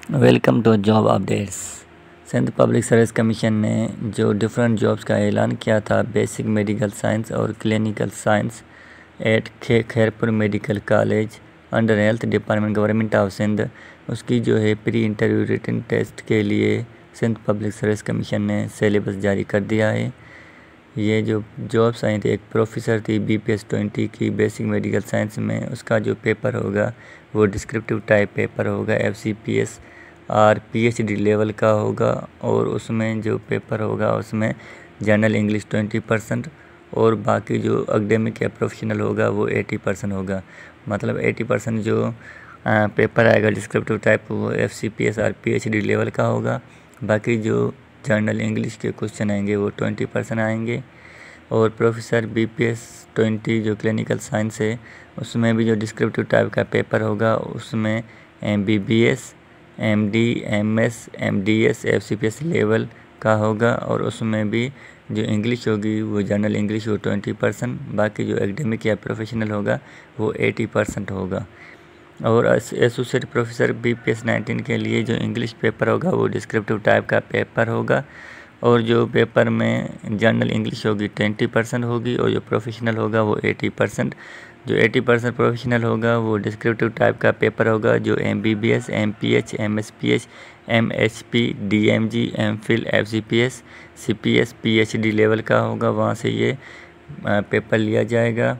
Welcome to job updates. Sindh public service commission ने जो different jobs का ऐलान किया था, बेसिक मेडिकल साइंस और clinical science at Khairpur medical college under health department government of Sindh, उसकी जो है प्री इंटरव्यू रिटन टेस्ट के लिए सिंध पब्लिक सर्विस कमीशन ने सिलेबस जारी कर दिया है। ये जो जॉब्स आई थी, एक प्रोफेसर थी BPS 20 की बेसिक मेडिकल साइंस में, उसका जो पेपर होगा वो डिस्क्रिप्टिव टाइप पेपर होगा, FCPS और PhD लेवल का होगा। और उसमें जो पेपर होगा उसमें जनरल इंग्लिश 20% और बाकी जो एकेडमिक या प्रोफेशनल होगा वो 80% होगा। मतलब 80% जो पेपर आएगा डिस्क्रिप्टिव टाइप वो FCPS और PhD लेवल का होगा। बाकी जो जनरल इंग्लिश के क्वेश्चन आएंगे वो 20% आएंगे। और प्रोफेसर BPS 20 जो क्लिनिकल साइंस है उसमें भी जो डिस्क्रिप्टिव टाइप का पेपर होगा उसमें MBBS, MD, MS, MDS, FCPS level का होगा। और उसमें भी जो इंग्लिश होगी वो जनरल इंग्लिश वो 20%, बाकी जो एकेडमिक या प्रोफेशनल होगा वो 80% होगा। और एसोसिएट प्रोफेसर BPS 19 के लिए जो इंग्लिश पेपर होगा वो डिस्क्रिप्टिव टाइप का पेपर होगा। और जो पेपर में जनरल इंग्लिश होगी 20% होगी और जो प्रोफेशनल होगा वो 80%। जो 80% प्रोफेशनल होगा वो डिस्क्रिप्टिव टाइप का पेपर होगा, जो MBBS, MPH, MSPH, MHP, DMG, MPhil, FCPS, CPS, PhD level का होगा, वहाँ से ये पेपर लिया जाएगा।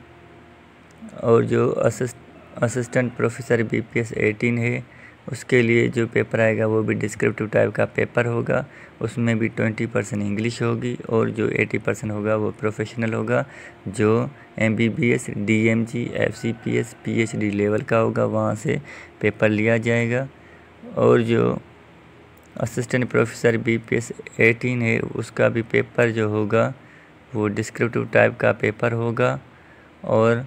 और जो असिस्टेंट प्रोफेसर BPS 18 है उसके लिए जो पेपर आएगा वो भी डिस्क्रिप्टिव टाइप का पेपर होगा, उसमें भी 20% इंग्लिश होगी और जो 80% होगा वो प्रोफेशनल होगा, जो MBBS, DMG, FCPS, PhD level का होगा, वहाँ से पेपर लिया जाएगा। और जो असिस्टेंट प्रोफेसर BPS 18 है उसका भी पेपर जो होगा वो डिस्क्रिप्टिव टाइप का पेपर होगा और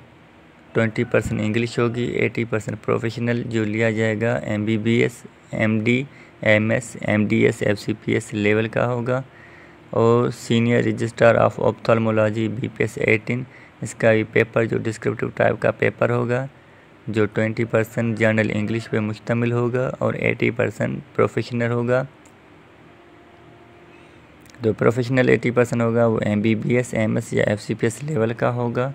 20% इंग्लिश होगी, 80% प्रोफेशनल जो लिया जाएगा MBBS, MD, MS, MDS, FCPS level का होगा। और senior registrar of ophthalmology BPS 18, इसका भी पेपर जो डिस्क्रिप्टिव टाइप का पेपर होगा, जो 20% जनरल इंग्लिश पे मुश्तमिल होगा और 80% प्रोफेशनल होगा। जो प्रोफेशनल 80% होगा वो MBBS, MS या FCPS लेवल का होगा।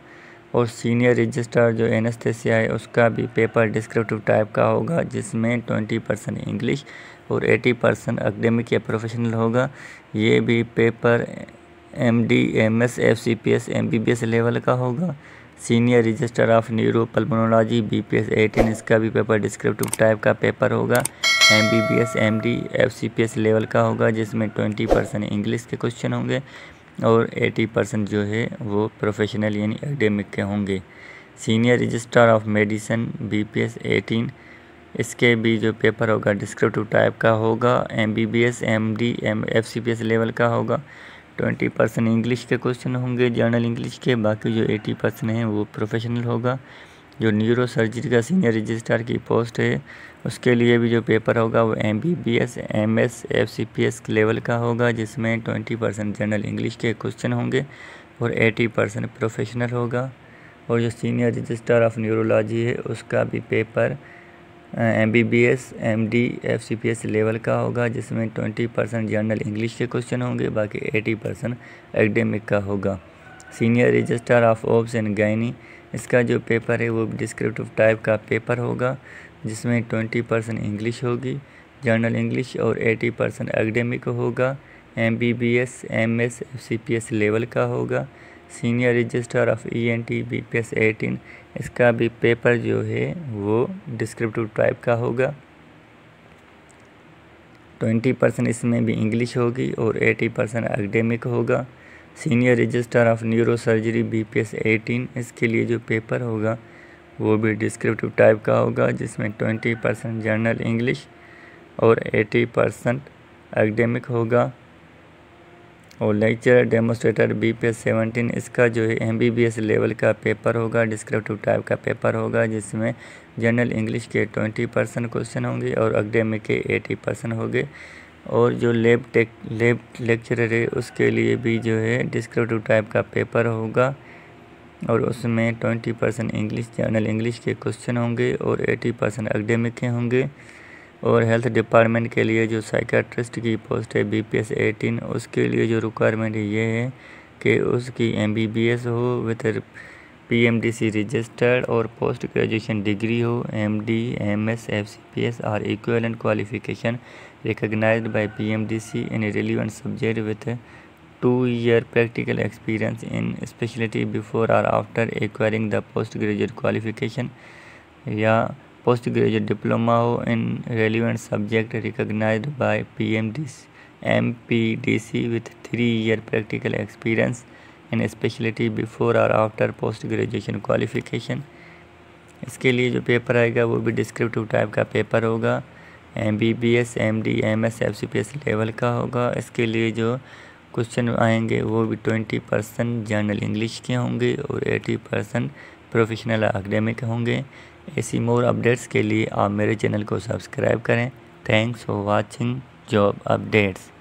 और सीनियर रजिस्ट्रार जो एनेस्थेसिया है उसका भी पेपर डिस्क्रिप्टिव टाइप का होगा, जिसमें 20% इंग्लिश और 80% एकेडमिक या प्रोफेशनल होगा। ये भी paper MD, MS, FCPS, MBBS level का होगा। सीनियर रजिस्ट्रार ऑफ न्यूरोपल्मोनोलॉजी BPS 18, इसका भी पेपर डिस्क्रिप्टिव टाइप का पेपर होगा, MBBS, MD, FCPS लेवल का होगा, जिसमें 20% इंग्लिश के क्वेश्चन होंगे और 80% जो है वो प्रोफेशनल यानी एकेडमिक के होंगे। Senior registrar of medicine BPS 18, इसके भी जो पेपर होगा डिस्क्रिप्टिव टाइप का होगा, MBBS, MD, FCPS लेवल का होगा, 20% इंग्लिश के क्वेश्चन होंगे जनरल इंग्लिश के, बाकी जो 80% है वो प्रोफेशनल होगा। जो न्यूरो सर्जरी का सीनियर रजिस्ट्रार की पोस्ट है उसके लिए भी जो पेपर होगा वो MBBS, MS, FCPS लेवल का होगा, जिसमें 20% जनरल इंग्लिश के क्वेश्चन होंगे और 80% प्रोफेशनल होगा। और जो सीनियर रजिस्ट्रार ऑफ न्यूरोलॉजी है उसका भी paper MBBS, MD, FCPS level का होगा, जिसमें 20% जनरल इंग्लिश के क्वेश्चन होंगे, बाकी 80% एकेडमिक का होगा। Senior registrar of obs and gynae, इसका जो पेपर है वो डिस्क्रिप्टिव टाइप का पेपर होगा, जिसमें 20% इंग्लिश होगी जनरल इंग्लिश और 80% एकेडमिक होगा। MBBS, MS, FCPS लेवल का होगा। Senior registrar of ENT BPS 18, इसका भी पेपर जो है वो डिस्क्रिप्टिव टाइप का होगा, 20% इसमें भी इंग्लिश होगी और 80% एकेडमिक होगा। Senior registrar of neuro surgery BPS 18, इसके लिए जो पेपर होगा वो भी डिस्क्रिप्टिव टाइप का होगा, जिसमें 20% जनरल इंग्लिश और 80% एकेडमिक होगा। और लेक्चर डेमोस्ट्रेटर BPS 17, इसका जो है MBBS लेवल का पेपर होगा, डिस्क्रिप्टिव टाइप का पेपर होगा, जिसमें जनरल इंग्लिश के 20% क्वेश्चन होंगे और एकेडमिक के 80% होंगे। और जो लैब लेक्चरर है उसके लिए भी जो है डिस्क्रिप्टिव टाइप का पेपर होगा और उसमें 20% इंग्लिश जनरल इंग्लिश के क्वेश्चन होंगे और 80% एकेडमिक के होंगे। और हेल्थ डिपार्टमेंट के लिए जो साइकेट्रिस्ट की पोस्ट है BPS 18, उसके लिए जो रिक्वायरमेंट है ये है कि उसकी MBBS हो विथ PMDC रजिस्टर्ड और पोस्ट ग्रेजुएशन डिग्री हो, MD, MS, FCPS और equivalent qualification recognized by PMDC in a relevant subject with 2-year practical experience in specialty before or after acquiring the postgraduate qualification, या post graduate diploma हो in relevant subject recognised by MPDC with 3-year practical experience in speciality before और after post graduation qualification. इसके लिए जो paper आएगा वो भी descriptive type का पेपर होगा, MBBS, MD, MS, FCPS level का होगा। इसके लिए जो क्वेश्चन आएंगे वो भी 20% जनरल इंग्लिश के होंगे और 80% प्रोफेशनल एकेडमिक होंगे। ऐसी मोर अपडेट्स के लिए आप मेरे चैनल को सब्सक्राइब करें। Thanks for watching job updates.